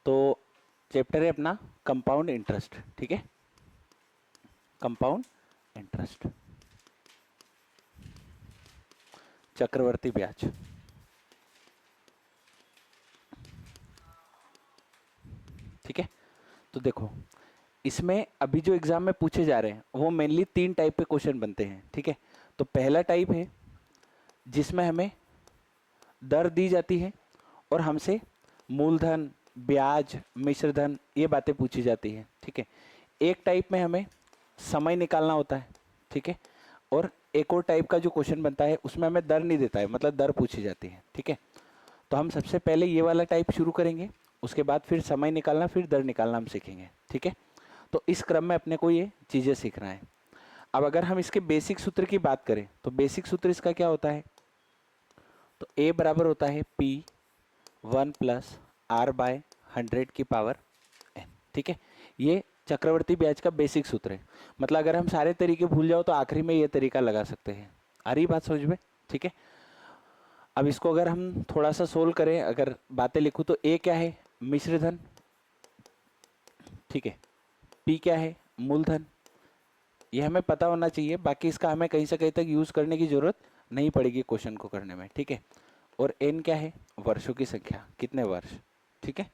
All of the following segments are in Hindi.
तो चैप्टर है अपना कंपाउंड इंटरेस्ट, ठीक है, कंपाउंड इंटरेस्ट, चक्रवर्ती ब्याज। ठीक है, तो देखो इसमें अभी जो एग्जाम में पूछे जा रहे हैं वो मेनली 3 टाइप के क्वेश्चन बनते हैं। ठीक है, तो पहला टाइप है जिसमें हमें दर दी जाती है और हमसे मूलधन, ब्याज, मिश्रधन ये बातें पूछी जाती हैं। ठीक है, एक टाइप में हमें समय निकालना होता है। ठीक है, और एक और टाइप का जो क्वेश्चन बनता है उसमें हमें दर नहीं देता है, मतलब दर पूछी जाती है। ठीक है, तो हम सबसे पहले ये वाला टाइप शुरू करेंगे, उसके बाद फिर समय निकालना, फिर दर निकालना हम सीखेंगे। ठीक है, तो इस क्रम में अपने को ये चीज़ें सीखना है। अब अगर हम इसके बेसिक सूत्र की बात करें तो बेसिक सूत्र इसका क्या होता है, तो ए बराबर होता है पी 1+r/100 की पावर n। ठीक है, ये चक्रवर्ती ब्याज का बेसिक सूत्र है। मतलब अगर हम सारे तरीके भूल जाओ तो आखिरी में ये तरीका लगा सकते हैं। आ रही बात समझ में? ठीक है, अब इसको अगर हम थोड़ा सा सोल्व करें, अगर बातें लिखूं तो ए क्या है, मिश्रधन। ठीक है, पी क्या है, मूलधन। ये हमें पता होना चाहिए, बाकी इसका हमें कहीं से कहीं तक यूज़ करने की ज़रूरत नहीं पड़ेगी क्वेश्चन को करने में। ठीक है, और एन क्या है, वर्षों की संख्या, कितने वर्ष। ठीक है,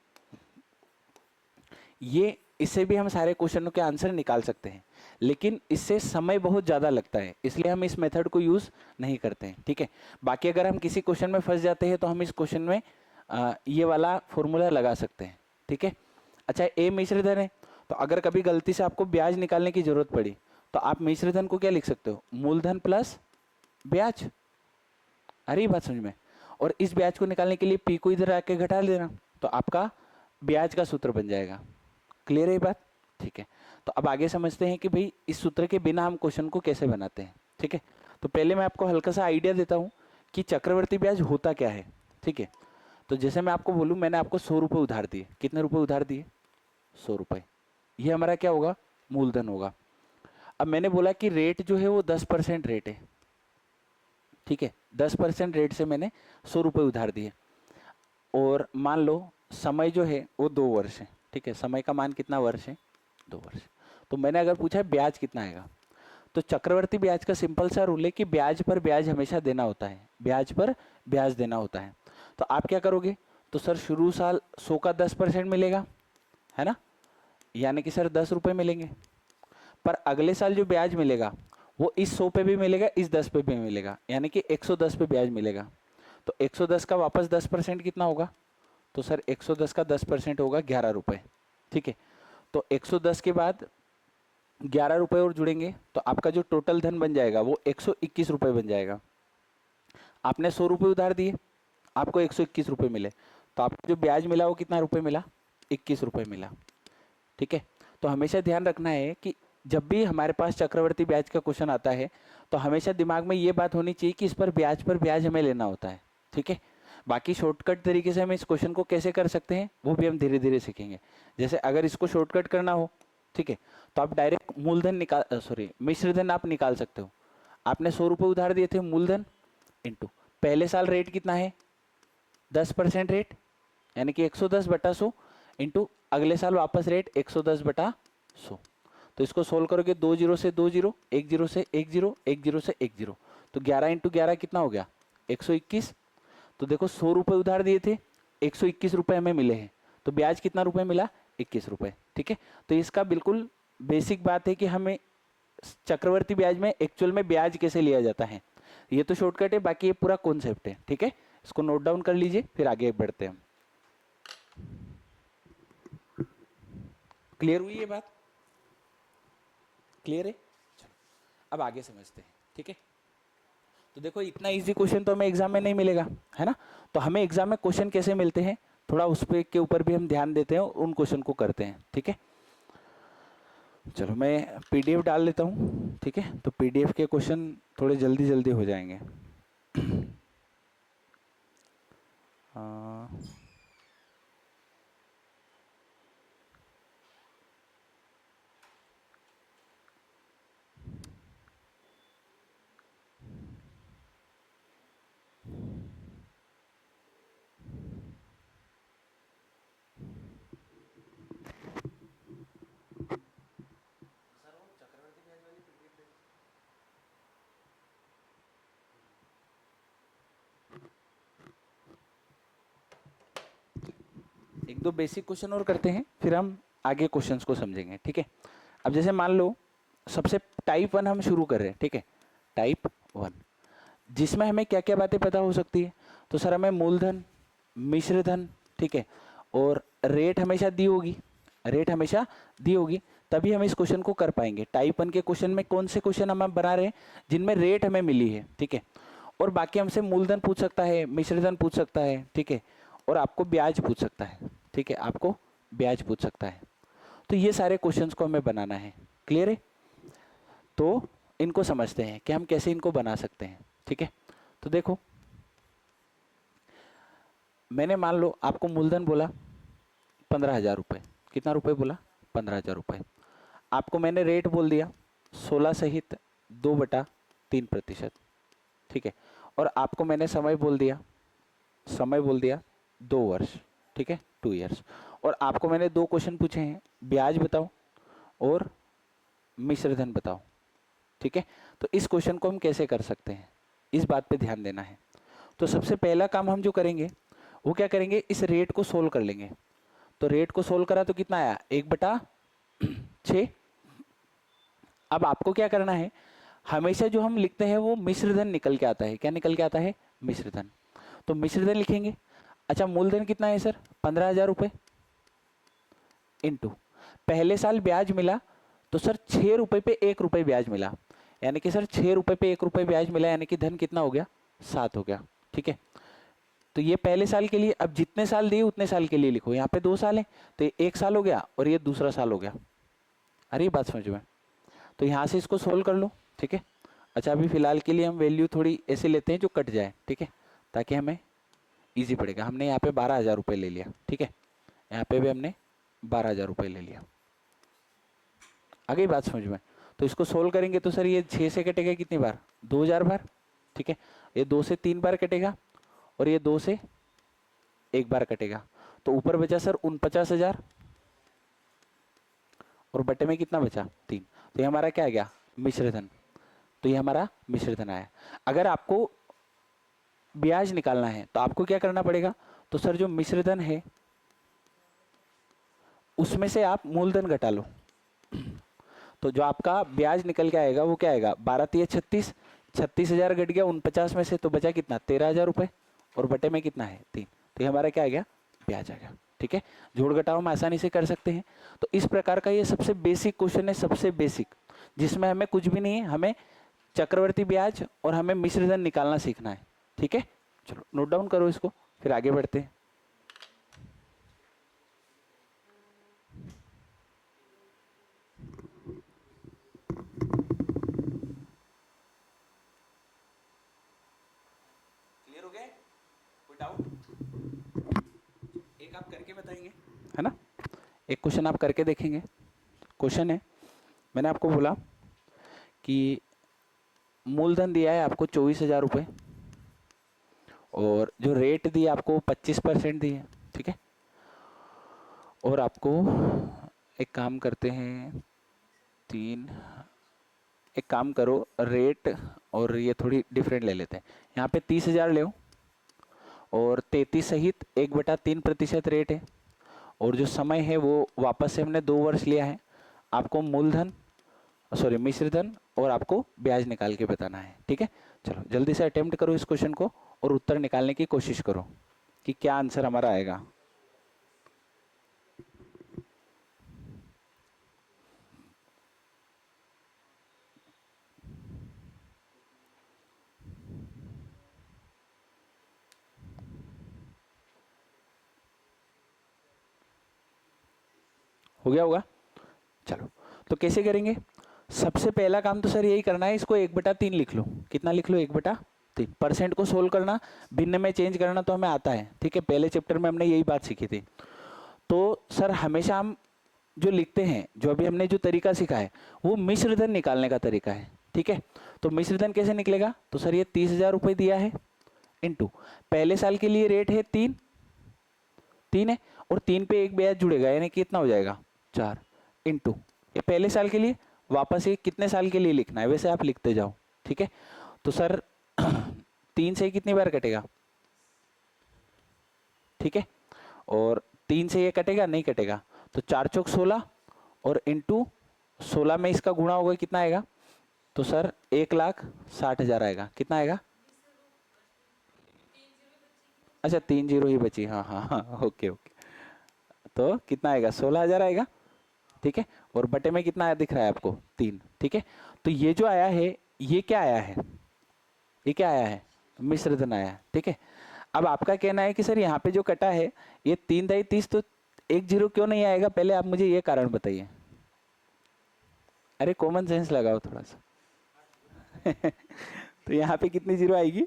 ये इससे भी हम सारे क्वेश्चनों के आंसर निकाल सकते हैं, लेकिन इससे समय बहुत ज़्यादा लगता है, इसलिए हम इस मेथड को यूज़ नहीं करते हैं। ठीक है, बाकी अगर हम किसी क्वेश्चन में फंस जाते हैं तो हम इस क्वेश्चन में ये वाला फॉर्मूला लगा सकते हैं। ठीक है, अच्छा ए मिश्रधन है, तो अगर कभी गलती से आपको ब्याज निकालने की जरूरत पड़ी तो आप मिश्रधन को क्या लिख सकते हो, मूलधन प्लस ब्याज। अरे बात समझ में? और इस ब्याज को निकालने के लिए पी को इधर आके घटा लेना, तो आपका ब्याज का सूत्र बन जाएगा। क्लियर है ये बात? ठीक है, तो अब आगे समझते हैं कि भाई इस सूत्र के बिना हम क्वेश्चन को कैसे बनाते हैं। ठीक है, तो पहले मैं आपको हल्का सा आइडिया देता हूं कि चक्रवर्ती ब्याज होता क्या है। ठीक है, तो जैसे मैं आपको बोलूं, मैंने आपको 100 रुपये उधार दिए। कितने रुपए उधार दिए? 100 रुपये। ये हमारा क्या होगा, मूलधन होगा। अब मैंने बोला कि रेट जो है वो 10% रेट है। ठीक है, 10% रेट से मैंने 100 रुपये उधार दिए, और मान लो समय जो है वो 2 वर्ष है। ठीक है, समय का मान कितना वर्ष है, 2 वर्ष। तो मैंने अगर पूछा है ब्याज कितना आएगा, तो चक्रवर्ती ब्याज का सिंपल सा रूल है कि ब्याज पर ब्याज हमेशा देना होता है, ब्याज पर ब्याज देना होता है। तो आप क्या करोगे, तो सर शुरू साल 100 का 10% मिलेगा, है ना, यानी कि सर 10 रुपये मिलेंगे। पर अगले साल जो ब्याज मिलेगा वो इस 100 पे भी मिलेगा, इस 10 पे भी मिलेगा, यानी कि 110 पे ब्याज मिलेगा। तो 110 का वापस 10% कितना होगा, तो सर 110 का 10% होगा 11 रुपये। ठीक है, तो 110 के बाद 11 रुपये और जुड़ेंगे तो आपका जो टोटल धन बन जाएगा वो 121 रुपये बन जाएगा। आपने 100 रुपये उधार दिए, आपको 121 रुपये मिले, तो आपको जो ब्याज मिला वो कितना रुपये मिला, 21 रुपये मिला। ठीक है, तो हमेशा ध्यान रखना है कि जब भी हमारे पास चक्रवर्ती ब्याज का क्वेश्चन आता है तो हमेशा दिमाग में ये बात होनी चाहिए कि इस पर ब्याज हमें लेना होता है। ठीक है, बाकी शॉर्टकट तरीके से हम इस क्वेश्चन को कैसे कर सकते हैं वो भी हम धीरे धीरे सीखेंगे। जैसे अगर इसको शॉर्टकट करना हो, ठीक है, तो आप डायरेक्ट मूलधन निकाल, सॉरी मिश्रधन आप निकाल सकते हो। आपने 100 रुपये उधार दिए थे, मूलधन इंटू पहले साल रेट कितना है, 10% रेट, यानी कि 110/100 इंटू अगले साल वापस रेट 110/100। तो इसको सोल्व करोगे, 2 जीरो से 2 जीरो, 1 जीरो से 1 जीरो, 1 जीरो से 1 जीरो, तो 11 इंटू 11 कितना हो गया, 121। तो देखो 100 रुपये उधार दिए थे, 121 रुपये हमें मिले हैं, तो ब्याज कितना रुपये मिला, 21 रुपये। ठीक है, तो इसका बिल्कुल बेसिक बात है कि हमें चक्रवर्ती ब्याज में एक्चुअल में ब्याज कैसे लिया जाता है, ये तो शॉर्टकट है, बाकी ये पूरा कॉन्सेप्ट है। ठीक है, इसको नोट डाउन कर लीजिए, फिर आगे बढ़ते हैं। क्लियर हुई ये बात? क्लियर है? चलो अब आगे समझते हैं। ठीक है, तो देखो इतना इजी क्वेश्चन तो हमें एग्जाम में नहीं मिलेगा, है ना, तो हमें एग्जाम में क्वेश्चन कैसे मिलते हैं थोड़ा उस पे के ऊपर भी हम ध्यान देते हैं, उन क्वेश्चन को करते हैं। ठीक है, चलो मैं पीडीएफ डाल लेता हूँ। ठीक है, तो पीडीएफ के क्वेश्चन थोड़े जल्दी जल्दी हो जाएंगे। आ, दो बेसिक क्वेश्चन और करते हैं, फिर हम आगे क्वेश्चंस को समझेंगे, ठीक है। अब जैसे मान लो सबसे टाइप 1 हम शुरू कर रहे हैं, ठीक है, टाइप 1, जिसमें हमें क्या क्या बातें पता हो सकती है। तो सर हमें मूलधन, मिश्रधन, ठीक है, और रेट हमेशा दी होगी, रेट हमेशा दी होगी, तभी हम इस क्वेश्चन को कर पाएंगे। टाइप 1 के क्वेश्चन में कौन से क्वेश्चन हम बना रहे हैं जिनमें रेट हमें मिली है, ठीक है, और बाकी हमसे मूलधन पूछ सकता है, मिश्रधन पूछ सकता है, ठीक है, और आपको ब्याज पूछ सकता है, ठीक है, आपको ब्याज पूछ सकता है। तो ये सारे क्वेश्चंस को हमें बनाना है, क्लियर है। तो इनको समझते हैं कि हम कैसे इनको बना सकते हैं, ठीक है। तो देखो, मैंने मान लो आपको मूलधन बोला 15,000 रुपये, कितना रुपए बोला, 15,000 रुपये। आपको मैंने रेट बोल दिया 16 सहित 2/3%, ठीक है, और आपको मैंने समय बोल दिया, समय बोल दिया 2 वर्ष, ठीक है, 2 ईयर्स, और आपको मैंने दो क्वेश्चन पूछे हैं, ब्याज बताओ और मिश्रधन बताओ, ठीक है। तो इस क्वेश्चन को हम कैसे कर सकते हैं, इस बात पे ध्यान देना है। तो सबसे पहला काम हम जो करेंगे वो क्या करेंगे, इस रेट को सोल्व कर लेंगे। तो रेट को सोल्व करा तो कितना आया, 1/6। अब आपको क्या करना है, हमेशा जो हम लिखते हैं वो मिश्रधन निकल के आता है, क्या निकल के आता है, मिश्रधन। तो मिश्रधन लिखेंगे। अच्छा, मूलधन कितना है सर, 15,000 रुपये, इंटू पहले साल ब्याज मिला तो सर 6 रुपये पे 1 रुपये ब्याज मिला, यानी कि सर 6 रुपये पे 1 रुपये ब्याज मिला, यानी कि धन कितना हो गया, 7 हो गया, ठीक है। तो ये पहले साल के लिए, अब जितने साल दिए उतने साल के लिए लिखो, यहाँ पे 2 साल है तो ये 1 साल हो गया और ये दूसरा साल हो गया। अरे ये बात समझ में, तो यहाँ से इसको सोल्व कर लो, ठीक है। अच्छा, अभी फिलहाल के लिए हम वैल्यू थोड़ी ऐसे लेते हैं जो कट जाए, ठीक है, ताकि हमें ईजी पड़ेगा। हमने यहाँ पे 12,000 रुपये ले लिया, ठीक है, यहाँ पे भी हमने 12,000 रुपये ले लिया। आ गई बात समझ में। तो इसको सोल्व करेंगे तो सर ये 6 से कटेगा कितनी बार, 2,000 बार, ठीक है, ये 2 से 3 बार कटेगा और ये 2 से 1 बार कटेगा। तो ऊपर बचा सर 49,000 और बटे में कितना बचा, 3। तो ये हमारा क्या आ गया, मिश्रधन। तो ये हमारा मिश्रधन आया। अगर आपको ब्याज निकालना है तो आपको क्या करना पड़ेगा, तो सर जो मिश्रधन है उसमें से आप मूलधन घटा लो। तो जो आपका ब्याज निकल के आएगा वो क्या आएगा, 12 × 36, 36,000 घट गया 49 में से, तो बचा कितना, 13,000 रुपये, और बटे में कितना है, 3। तो ये हमारा क्या आ गया, ब्याज आ गया, ठीक है। जोड़ घटाव हम आसानी से कर सकते हैं। तो इस प्रकार का ये सबसे बेसिक क्वेश्चन है, सबसे बेसिक, जिसमें हमें कुछ भी नहीं है, हमें चक्रवर्ती ब्याज और हमें मिश्रधन निकालना सीखना है, ठीक है। चलो नोट डाउन करो इसको, फिर आगे बढ़ते हैं। क्लियर हो गए, कोई डाउट? एक आप करके बताएंगे, है ना, एक क्वेश्चन आप करके देखेंगे। क्वेश्चन है, मैंने आपको बोला कि मूलधन दिया है आपको 24,000 रुपये और जो रेट दी आपको 25% दी है, ठीक है। और आपको एक काम करते हैं, एक काम करो, रेट और ये थोड़ी डिफरेंट ले लेते हैं। यहाँ पे 30,000 ले और 33 सहित 1/3% रेट है, और जो समय है वो वापस से हमने 2 वर्ष लिया है। आपको मूलधन, सॉरी मिश्रधन और आपको ब्याज निकाल के बताना है, ठीक है। चलो जल्दी से अटेम्प्ट करो इस क्वेश्चन को और उत्तर निकालने की कोशिश करो कि क्या आंसर हमारा आएगा। हो गया होगा। चलो तो कैसे करेंगे, सबसे पहला काम तो सर यही करना है, इसको 1/3 लिख लो। कितना लिख लो, 1/3। परसेंट को सोल्व करना, भिन्न में चेंज करना तो हमें आता है, ठीक है, पहले चैप्टर में हमने यही बात सीखी थी। तो सर हमेशा हम जो लिखते हैं, जो अभी हमने जो तरीका सीखा है वो मिश्रधन निकालने का तरीका है, ठीक है। तो मिश्रधन कैसे निकलेगा, तो सर ये 30,000 रुपये दिया है, इंटू पहले साल के लिए रेट है 3 है, और 3 पे 1 ब्याज जुड़ेगा, यानी कि कितना हो जाएगा, 4, इंटू ये पहले साल के लिए, वापस ये कितने साल के लिए लिखना है वैसे आप लिखते जाओ, ठीक है। तो सर 3 से कितनी बार कटेगा, ठीक है, और 3 से ये कटेगा, नहीं कटेगा, तो 4 चौक 16 और इंटू 16 में इसका गुणा होगा, कितना आएगा? तो सर 1,60,000 आएगा। कितना आएगा? अच्छा 3 जीरो ही बची, हाँ हाँ हाँ, ओके ओके। तो कितना आएगा? 16,000 आएगा, ठीक है। और बटे में कितना आया दिख रहा है आपको? 3, ठीक है। तो ये जो आया है, ये क्या आया है? ये क्या आया है? मिश्र धन आया है, ठीक है। अब आपका कहना है कि सर यहाँ पे जो कटा है ये 3×30, तो 1 जीरो क्यों नहीं आएगा? पहले आप मुझे ये कारण बताइए। अरे कॉमन सेंस लगाओ थोड़ा सा। तो यहाँ पे कितनी जीरो आएगी?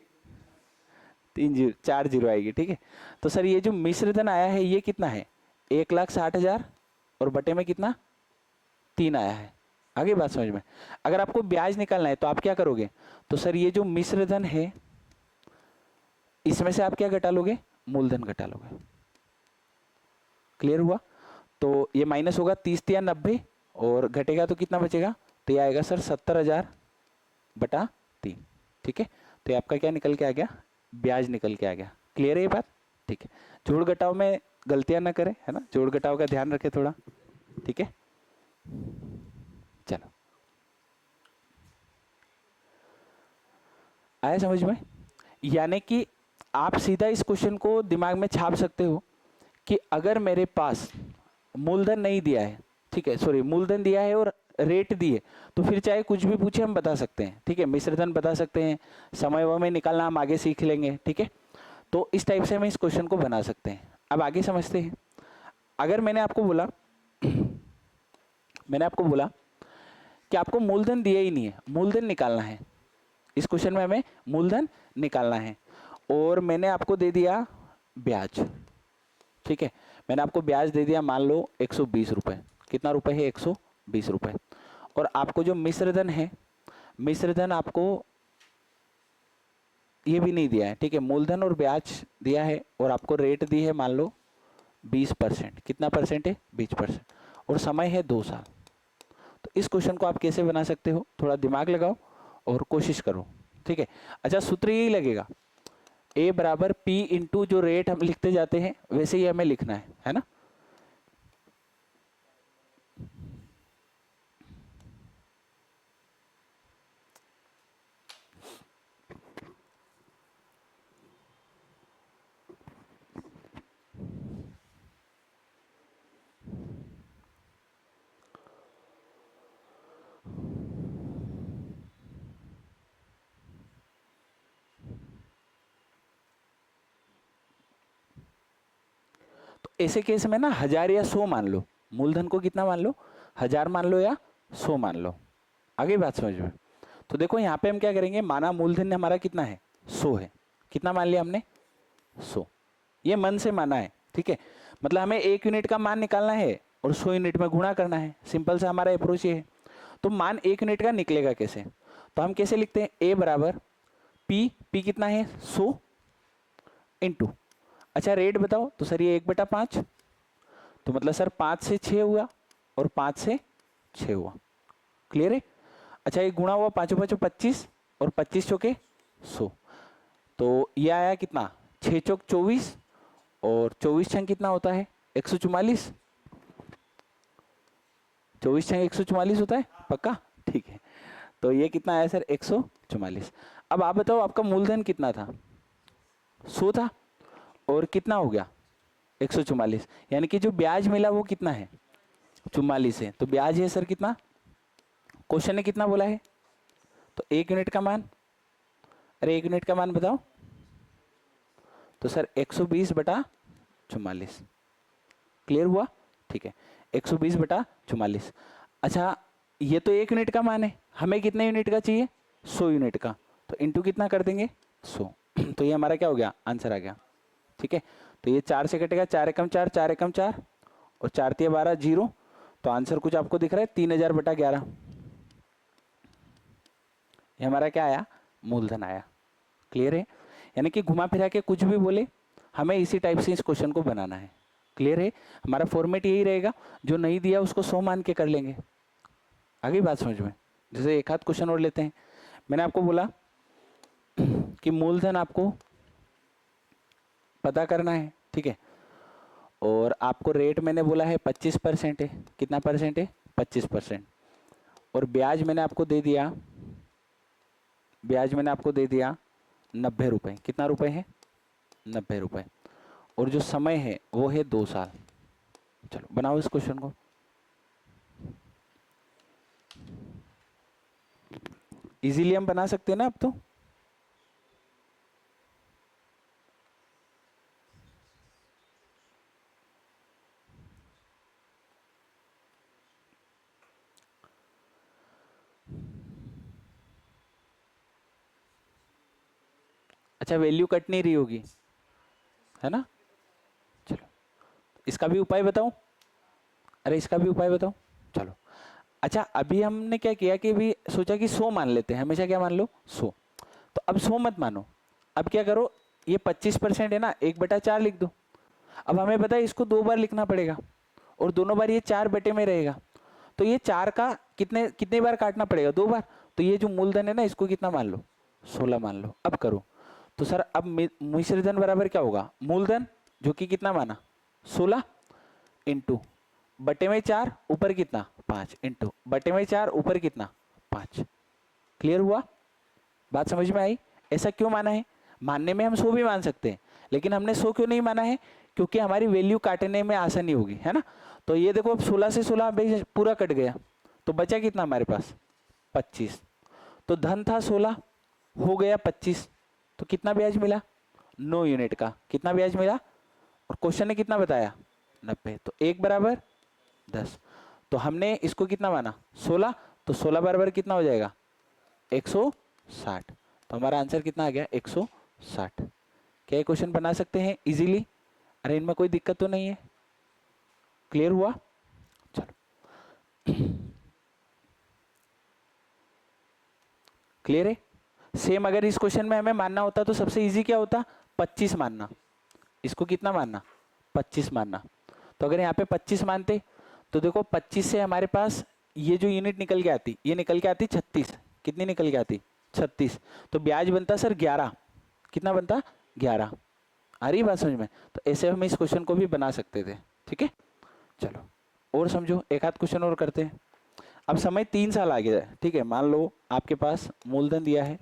3 जीरो, 4 जीरो आएगी, ठीक है। तो सर ये जो मिश्र धन आया है ये कितना है? 1,60,000 और बटे में कितना? 3 आया है। आगे बात समझ में? अगर आपको ब्याज निकालना है तो आप क्या करोगे? तो सर ये जो मिश्र धन है इसमें से आप क्या घटा लोगे? मूलधन घटा लोगे। क्लियर हुआ? तो ये माइनस होगा 30 या 90 और घटेगा तो कितना बचेगा? तो ये आएगा सर 70,000 बटा 3, ठीक है। तो ये आपका क्या निकल के आ गया? ब्याज निकल के आ गया। क्लियर है ये बात? ठीक है। जोड़ घटाव में गलतियां ना करें, है ना, जोड़ घटाव का ध्यान रखें थोड़ा, ठीक है। चलो, आया समझ में? यानी कि आप सीधा इस क्वेश्चन को दिमाग में छाप सकते हो कि अगर मेरे पास मूलधन नहीं दिया है, ठीक है, सॉरी मूलधन दिया है और रेट दिए, तो फिर चाहे कुछ भी पूछे हम बता सकते हैं, ठीक है। मिश्रधन बता सकते हैं, समय व में निकालना हम आगे सीख लेंगे, ठीक है। तो इस टाइप से हम इस क्वेश्चन को बना सकते हैं। अब आगे समझते हैं। अगर मैंने आपको बोला कि आपको मूलधन दिया ही नहीं है, मूलधन निकालना है, इस क्वेश्चन में हमें मूलधन निकालना है, और मैंने आपको दे दिया ब्याज, ठीक है। मैंने आपको ब्याज दे दिया, मान लो 120 रुपये। कितना रुपए है? 120 रुपये। और आपको जो मिश्रधन है, मिश्रधन आपको ये भी नहीं दिया है, ठीक है। मूलधन और ब्याज दिया है और आपको रेट दी है मान लो 20%। कितना परसेंट है? 20%। और समय है 2 साल। तो इस क्वेश्चन को आप कैसे बना सकते हो? थोड़ा दिमाग लगाओ और कोशिश करो, ठीक है। अच्छा, सूत्र यही लगेगा, A बराबर P इंटू जो रेट हम लिखते जाते हैं वैसे ही हमें लिखना है ना। ऐसे केस में ना 1000 या 100 मान लो, मूलधन को कितना मान लो? 1000 मान लो या 100 मान लो। आगे बात समझ में? तो देखो यहाँ पे हम क्या करेंगे, माना मूलधन हमारा कितना है? 100 है। कितना मान लिया हमने? 100। ये मन से माना है, ठीक है। मतलब हमें 1 यूनिट का मान निकालना है और 100 यूनिट में गुणा करना है। सिंपल सा हमारा अप्रोच ये है। तो मान 1 यूनिट का निकलेगा कैसे? तो हम कैसे लिखते हैं? A बराबर P कितना है? 100 इंटू, अच्छा रेट बताओ, तो सर ये 1/5, तो मतलब सर 5 से 6 हुआ और 5 से 6 हुआ। क्लियर है? अच्छा, ये गुणा हुआ 5 5 25 और 25 चौके 100, तो ये आया कितना? 6 चौक 24 और 24 छंग कितना होता है? 144। 24 छंग 144 होता है, पक्का? ठीक है। तो ये कितना आया सर? 144। अब आप बताओ आपका मूलधन कितना था? 100 था और कितना हो गया? 144। यानी कि जो ब्याज मिला वो कितना है? 44 है। तो ब्याज है सर कितना? क्वेश्चन ने कितना बोला है? तो 1 यूनिट का मान, अरे 1 यूनिट का मान बताओ। तो सर 120/44। क्लियर हुआ? ठीक है, 120/44। अच्छा, ये तो 1 यूनिट का मान है, हमें कितने यूनिट का चाहिए? 100 यूनिट का। तो इंटू कितना कर देंगे? 100। तो ये हमारा क्या हो गया? आंसर आ गया, ठीक है। तो ये 4 से कटेगा, 4 एकम 4, 4 एकम 4 और 4 तिया 12, 0। तो आंसर कुछ आपको दिख रहा है? 3000/11। ये हमारा क्या आया? मूलधन आया। क्लियर है? यानी कि घुमा फिरा के कुछ भी बोले, हमें इसी टाइप से इस क्वेश्चन को बनाना है। क्लियर है? हमारा फॉर्मेट यही रहेगा, जो नहीं दिया उसको 100 मान के कर लेंगे। आगे बात समझ में? जैसे एक आध क्वेश्चन और लेते हैं। मैंने आपको बोला कि मूलधन आपको पता करना है, ठीक है। और आपको रेट मैंने बोला है 25% है। कितना परसेंट है? 25%। और ब्याज मैंने आपको दे दिया, ब्याज मैंने आपको दे दिया 90 रुपये। कितना रुपए है? 90 रुपये। और जो समय है वो है 2 साल। चलो बनाओ इस क्वेश्चन को। इजीली हम बना सकते हैं ना अब तो। अच्छा, वैल्यू कट नहीं रही होगी, है ना? चलो इसका भी उपाय बताऊं? अरे इसका भी उपाय बताओ। चलो अच्छा, अभी हमने क्या किया कि भी सोचा कि 100 मान लेते हैं, हमेशा क्या मान लो? 100। तो अब 100 मत मानो, अब क्या करो, ये 25% है ना, 1/4 लिख दो। अब हमें पता है इसको 2 बार लिखना पड़ेगा और दोनों बार ये 4 बटे में रहेगा, तो ये 4 का कितने कितने बार काटना पड़ेगा? 2 बार। तो ये जो मूलधन है ना, इसको कितना मान लो? 16 मान लो। अब करो तो सर, अब मिश्र धन बराबर क्या होगा? मूलधन जो कि कितना माना? 16 इंटू बटे में 4 ऊपर कितना? 5 इंटू बटे में 4 ऊपर कितना? 5। क्लियर हुआ? बात समझ में आई? ऐसा क्यों माना है? मानने में हम 100 भी मान सकते हैं, लेकिन हमने 100 क्यों नहीं माना है? क्योंकि हमारी वैल्यू काटने में आसानी होगी, है ना? तो ये देखो, अब 16 से 16 पूरा कट गया, तो बचा कितना हमारे पास? 25। तो धन था 16, हो गया 25, तो कितना ब्याज मिला? 9 यूनिट का। कितना ब्याज मिला? और क्वेश्चन ने कितना बताया? 90। तो 1 बराबर 10। तो हमने इसको कितना माना? 16। तो 16 बराबर कितना हो जाएगा? 160। तो हमारा आंसर कितना आ गया? 160। क्या ये क्वेश्चन बना सकते हैं इजीली? अरे इनमें कोई दिक्कत तो नहीं है? क्लियर हुआ? चलो क्लियर है? सेम अगर इस क्वेश्चन में हमें मानना होता तो सबसे इजी क्या होता? 25 मानना। इसको कितना मानना? 25 मानना। तो अगर यहाँ पे 25 मानते तो देखो, 25 से हमारे पास ये जो यूनिट निकल के आती, ये निकल के आती 36। कितनी निकल के आती? 36। तो ब्याज बनता सर 11। कितना बनता? 11। आ रही बात समझ में? तो ऐसे हम इस क्वेश्चन को भी बना सकते थे। ठीक है, चलो और समझो, एक आध क्वेश्चन और करते हैं। अब समय 3 साल आगे है, ठीक है। मान लो आपके पास मूलधन दिया है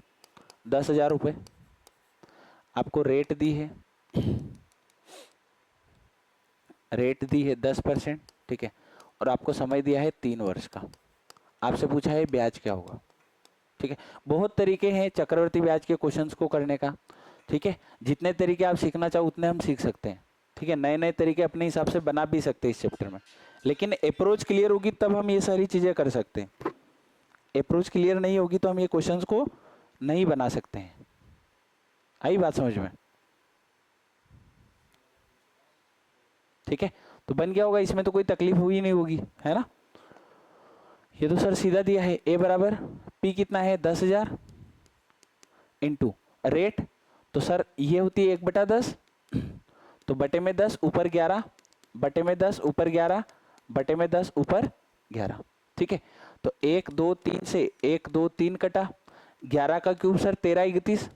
10,000 रुपये, आपको रेट दी है, रेट दी है 10%, ठीक है। और आपको समय दिया है 3 वर्ष का। आपसे पूछा है ब्याज क्या होगा, ठीक है। बहुत तरीके हैं चक्रवर्ती ब्याज के क्वेश्चंस को करने का, ठीक है। जितने तरीके आप सीखना चाहो उतने हम सीख सकते हैं, ठीक है। नए नए तरीके अपने हिसाब से बना भी सकते हैं इस चैप्टर में, लेकिन अप्रोच क्लियर होगी तब हम ये सारी चीजें कर सकते हैं। अप्रोच क्लियर नहीं होगी तो हम ये क्वेश्चंस को नहीं बना सकते हैं। आई बात समझ में? ठीक है, तो बन गया होगा, इसमें तो कोई तकलीफ हुई नहीं होगी, है ना? ये तो सर सीधा दिया है, ए बराबर पी कितना है? 10,000 इंटू रेट, तो सर ये होती है 1/10, तो बटे में 10 ऊपर 11, बटे में 10 ऊपर 11, बटे में 10 ऊपर 11, ठीक है। तो 1 2 3 से 1 2 3 कटा, 11 का क्यूब सर 13 31,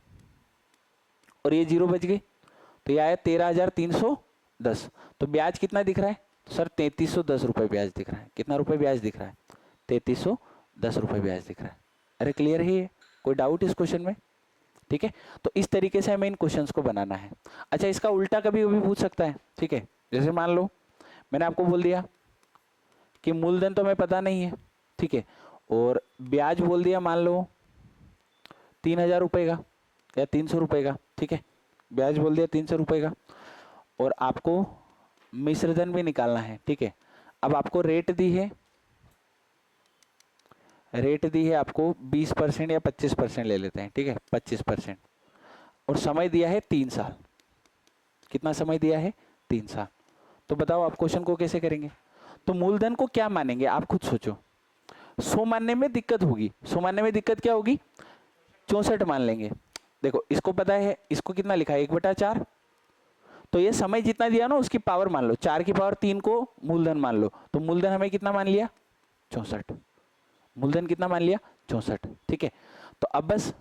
और ये 0 बच गई, तो ये आया 13,310। तो ब्याज कितना दिख रहा है? तो सर 3,310 रुपये ब्याज दिख रहा है। कितना रुपये ब्याज दिख रहा है? 3,310 रुपये ब्याज दिख रहा है। अरे क्लियर है ये? कोई डाउट इस क्वेश्चन में? ठीक है, तो इस तरीके से हमें इन क्वेश्चंस को बनाना है। अच्छा, इसका उल्टा कभी कभी पूछ सकता है, ठीक है। जैसे मान लो मैंने आपको बोल दिया कि मूलधन तो हमें पता नहीं है, ठीक है, और ब्याज बोल दिया मान लो 3,000 रुपये का या 300 रुपये का, ठीक है। ब्याज बोल दिया 300 रुपये का, और आपको मिश्रधन भी निकालना है, ठीक है। अब आपको रेट दी है, रेट दी है आपको 20% या 25% ले लेते हैं, ठीक है, 25%, और समय दिया है 3 साल। कितना समय दिया है? 3 साल। तो बताओ आप क्वेश्चन को कैसे करेंगे? तो मूलधन को क्या मानेंगे आप खुद सोचो। 100 मानने में दिक्कत होगी। 100 मानने में दिक्कत क्या होगी? 64 मान लेंगे। देखो इसको पता है, इसको कितना लिखा है? 1/4। तो ये समय जितना दिया ना उसकी पावर मान लो, 4 की पावर 3 को मूलधन मान लो। तो मूलधन हमें कितना मान लिया? 64। मूलधन कितना मान लिया? 64, ठीक है। तो अब बस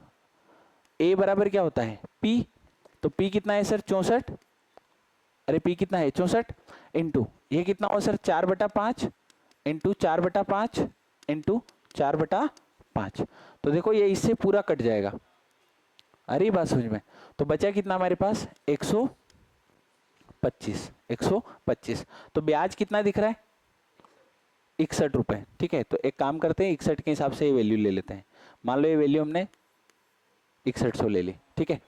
ए बराबर क्या होता है? पी। तो पी कितना है सर? 64। अरे पी कितना है? 64 इंटू ये कितना हुआ सर 4/5 इंटू 4/5 इंटू 4/5। तो देखो ये इससे पूरा कट जाएगा। अरे बात समझ में। तो बचा कितना हमारे पास 125। तो ब्याज कितना दिख रहा है 61 रुपए। ठीक है, तो एक काम करते हैं 61 के हिसाब से ये वैल्यू ले लेते हैं। मान लो ये वैल्यू हमने 6100 ले ली। ठीक है,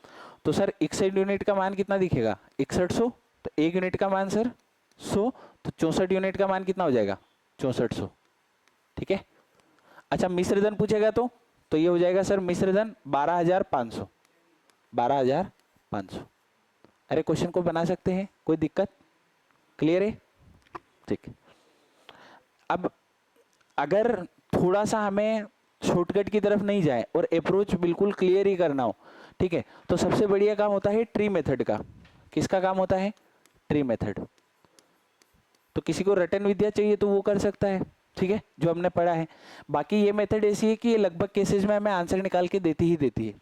तो सर 61 यूनिट का मान कितना दिखेगा 6100। तो 1 यूनिट का मान सर 100, तो 64 यूनिट का मान कितना हो जाएगा 6400। ठीक है, अच्छा मिश्र धन पूछेगा तो ये हो जाएगा सर मिश्र धन 12500। 12500। अरे क्वेश्चन को बना सकते हैं, कोई दिक्कत? क्लियर है? ठीक है, अब अगर थोड़ा सा हमें शॉर्टकट की तरफ नहीं जाए और अप्रोच बिल्कुल क्लियर ही करना हो, ठीक है, तो सबसे बढ़िया काम होता है ट्री मेथड का। किसका काम होता है? Tree method. तो किसी को रटन विद्या चाहिए तो वो कर सकता है, ठीक है, जो हमने पढ़ा है। बाकी ये मेथड ऐसी है कि ये लगभग केसेस में हमें आंसर निकाल के देती ही देती है।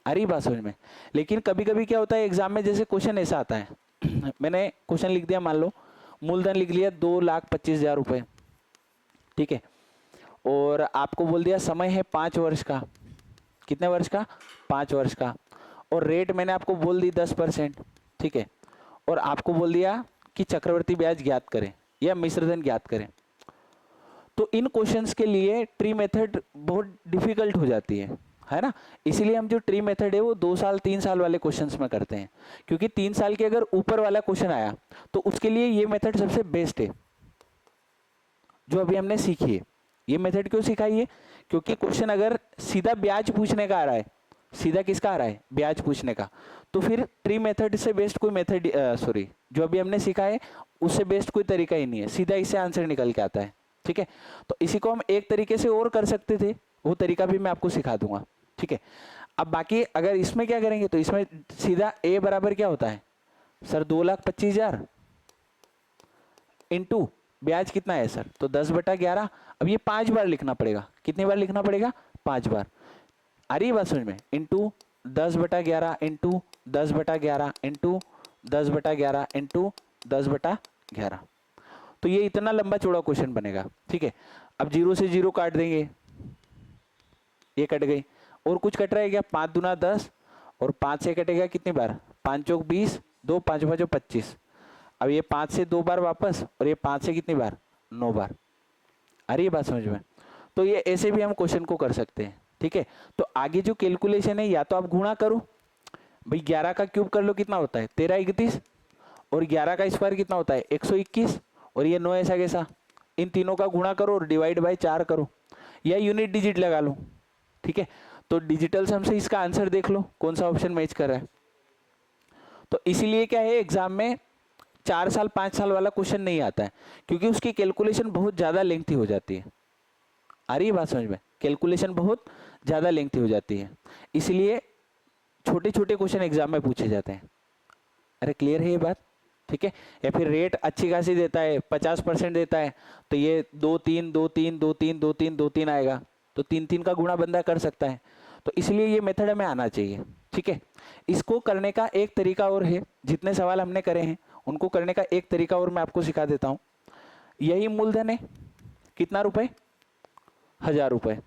आ रही बात समझ में? लेकिन कभी कभी क्या होता है एग्जाम में, जैसे क्वेश्चन ऐसा आता है मैंने क्वेश्चन लिख दिया, मान लो मूलधन लिख लिया 2,25,000 रुपए, ठीक है, और आपको बोल दिया समय है 5 वर्ष का। कितने वर्ष का? 5 वर्ष का। और रेट मैंने आपको बोल दी 10%, ठीक है, और आपको बोल दिया कि चक्रवर्ती ब्याज ज्ञात करें या मिश्रधन ज्ञात करें। तो इन क्वेश्चंस के लिए ट्री मेथड बहुत डिफिकल्ट हो जाती है ना। इसीलिए हम जो ट्री मेथड है वो 2 साल 3 साल वाले क्वेश्चंस में करते हैं, क्योंकि 3 साल के अगर ऊपर वाला क्वेश्चन आया तो उसके लिए ये मेथड सबसे बेस्ट है जो अभी हमने सीखी है। ये मेथड क्यों सिखाई है? क्योंकि क्वेश्चन अगर सीधा ब्याज पूछने का आ रहा है, सीधा किसका आ रहा है? ब्याज पूछने का, तो फिर ट्री मेथड से बेस्ट कोई मेथड जो अभी हमने सीखा है उससे बेस्ट कोई तरीका ही नहीं है, सीधा इससे आंसर निकल के आता है। ठीक है, तो इसी को हम एक तरीके से और कर सकते थे, वो तरीका भी मैं आपको सिखा दूंगा। ठीक है, अब बाकी अगर इसमें क्या करेंगे तो इसमें सीधा ए बराबर क्या होता है सर 2,25,000 इंटू ब्याज कितना है सर, तो 10/11। अब ये 5 बार लिखना पड़ेगा। कितनी बार लिखना पड़ेगा? 5 बार। आ रही बात समझ में? Into 10/11 into 10/11 into 10/11 into 10/11। तो ये इतना लंबा चौड़ा क्वेश्चन बनेगा। ठीक है, अब 0 से 0 काट देंगे, ये कट गई, और कुछ कट रहा है क्या? 5 दूना 10 और 5 से कटेगा कितनी बार? 5 चौक 20, 2 5 5 25। अब ये 5 से 2 बार वापस, और ये 5 से कितनी बार? 9 बार। आ रही है बात समझ में? तो ये ऐसे भी हम क्वेश्चन को कर सकते हैं। ठीक है, तो आगे जो कैलकुलेशन है या तो आप गुणा करो, भाई 11 का क्यूब कर लो, कितना होता है? 1331, और 11 का स्क्वायर कितना होता है? 121, और ये 9 ऐसा कैसा, इन तीनों का गुणा करो और डिवाइड बाय 4 करो, या यूनिट डिजिट लगा लो। ठीक है, तो डिजिटल सम से इसका आंसर देख लो कौन सा ऑप्शन मैच कर रहा है। तो इसीलिए क्या है, एग्जाम में 4 साल 5 साल वाला क्वेश्चन नहीं आता है, क्योंकि उसकी कैलकुलेशन बहुत ज्यादा लेंथी हो जाती है। आ रही है बात समझ में? कैलकुलेशन बहुत ज्यादा लेंथी हो जाती है, इसलिए छोटे छोटे क्वेश्चन एग्जाम में पूछे जाते हैं। अरे क्लियर है ये बात? ठीक है, या फिर रेट अच्छी खासी देता है, 50% देता है, तो ये 2 3 2 3 2 3 2 3 2 3 आएगा, तो 3 3 का गुणा बंदा कर सकता है। तो इसलिए ये मेथड हमें आना चाहिए। ठीक है, इसको करने का एक तरीका और है, जितने सवाल हमने करे हैं उनको करने का एक तरीका और मैं आपको सिखा देता हूं। यही मूलधन है, कितना रुपए? 1000 रुपए।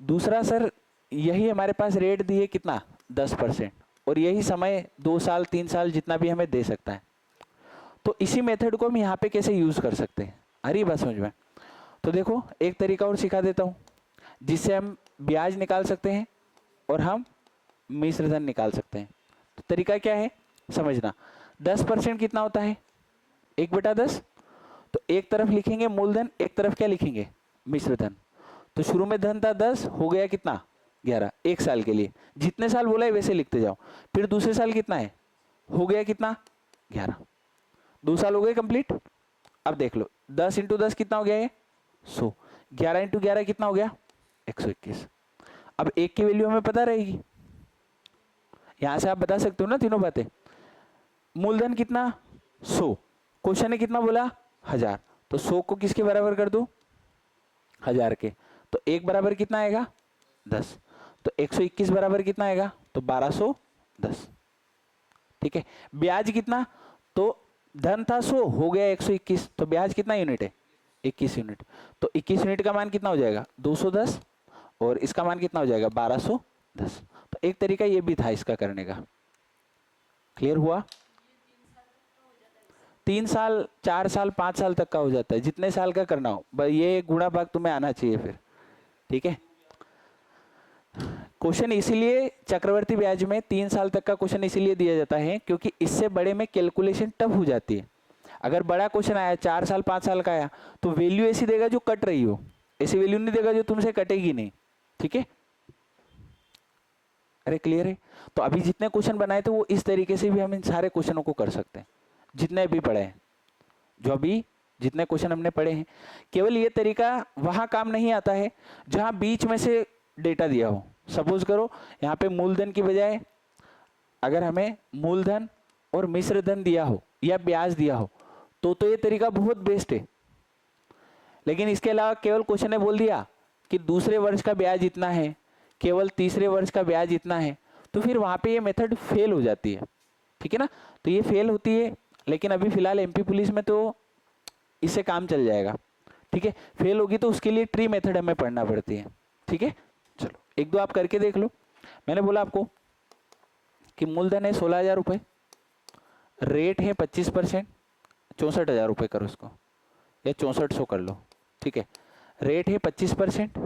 दूसरा सर यही हमारे पास रेट दी है, कितना? 10%, और यही समय 2 साल 3 साल जितना भी हमें दे सकता है। तो इसी मेथड को हम यहाँ पे कैसे यूज कर सकते हैं, अरे बात समझ में? तो देखो एक तरीका और सिखा देता हूँ, जिससे हम ब्याज निकाल सकते हैं और हम मिश्रधन निकाल सकते हैं। तो तरीका क्या है समझना। 10% कितना होता है? 1/10। तो एक तरफ लिखेंगे मूलधन, एक तरफ क्या लिखेंगे? मिश्रधन। तो शुरू में धन था 10, हो गया कितना? 11, 1 साल के लिए। जितने साल बोला है वैसे लिखते जाओ। फिर दूसरे साल कितना है? हो गया कितना? 11। 2 साल हो गए कंप्लीट। अब देख लो 10 × 10 कितना हो गया है? 100। 11 × 11 कितना हो गया? 121। अब एक की वैल्यू हमें पता रहेगी, यहां से आप बता सकते हो ना तीनों बातें। मूलधन कितना? 100। क्वेश्चन ने कितना बोला? 1000। तो 100 को किसके बराबर कर दो? 1000 के। तो 1 बराबर कितना आएगा? 10। तो 121 बराबर कितना आएगा? तो 1210। ठीक है, ब्याज कितना? तो धन था 100, हो गया 121, तो ब्याज कितना यूनिट है? 21 यूनिट। तो 21 यूनिट का मान कितना हो जाएगा? 210, और इसका मान कितना हो जाएगा? 1210। तो एक तरीका ये भी था इसका करने का। क्लियर हुआ? 3 साल, 4 साल, 5 साल तक का हो जाता है, जितने साल का करना हो। ये गुणा भाग तुम्हें आना चाहिए फिर, ठीक है। क्वेश्चन इसीलिए चक्रवर्ती ब्याज में 3 साल तक का क्वेश्चन इसीलिए दिया जाता है क्योंकि इससे बड़े में कैलकुलेशन टफ हो जाती है। अगर बड़ा क्वेश्चन आया 4 साल 5 साल का आया तो वैल्यू ऐसी देगा जो कट रही हो, ऐसी वैल्यू नहीं देगा जो तुमसे कटेगी नहीं, ठीक है। अरे क्लियर है? तो अभी जितने क्वेश्चन बनाए थे वो इस तरीके से भी हम इन सारे क्वेश्चनों को कर सकते हैं, जितने भी पढ़े हैं, जो अभी जितने क्वेश्चन हमने पढ़े हैं। केवल ये तरीका वहां काम नहीं आता है जहां बीच में से डेटा दिया हो। सपोज करो यहाँ पे मूलधन की बजाय अगर हमें मूलधन और मिश्र धन दिया हो या ब्याज दिया हो तो ये तरीका बहुत बेस्ट है। लेकिन इसके अलावा केवल क्वेश्चन ने बोल दिया कि दूसरे वर्ष का ब्याज इतना है, केवल तीसरे वर्ष का ब्याज इतना है, तो फिर वहां पे ये मेथड फेल हो जाती है, ठीक है ना। तो ये फेल होती है, लेकिन अभी फिलहाल एमपी पुलिस में तो इससे काम चल जाएगा, ठीक है। फेल होगी तो उसके लिए ट्री मेथड हमें पढ़ना पड़ती है, ठीक है। चलो एक दो आप करके देख लो। मैंने बोला आपको कि मूलधन है 16,000 रुपये, रेट है 25%, 64,000 रुपये करो उसको, या 6400 कर लो, ठीक है। रेट है 25%,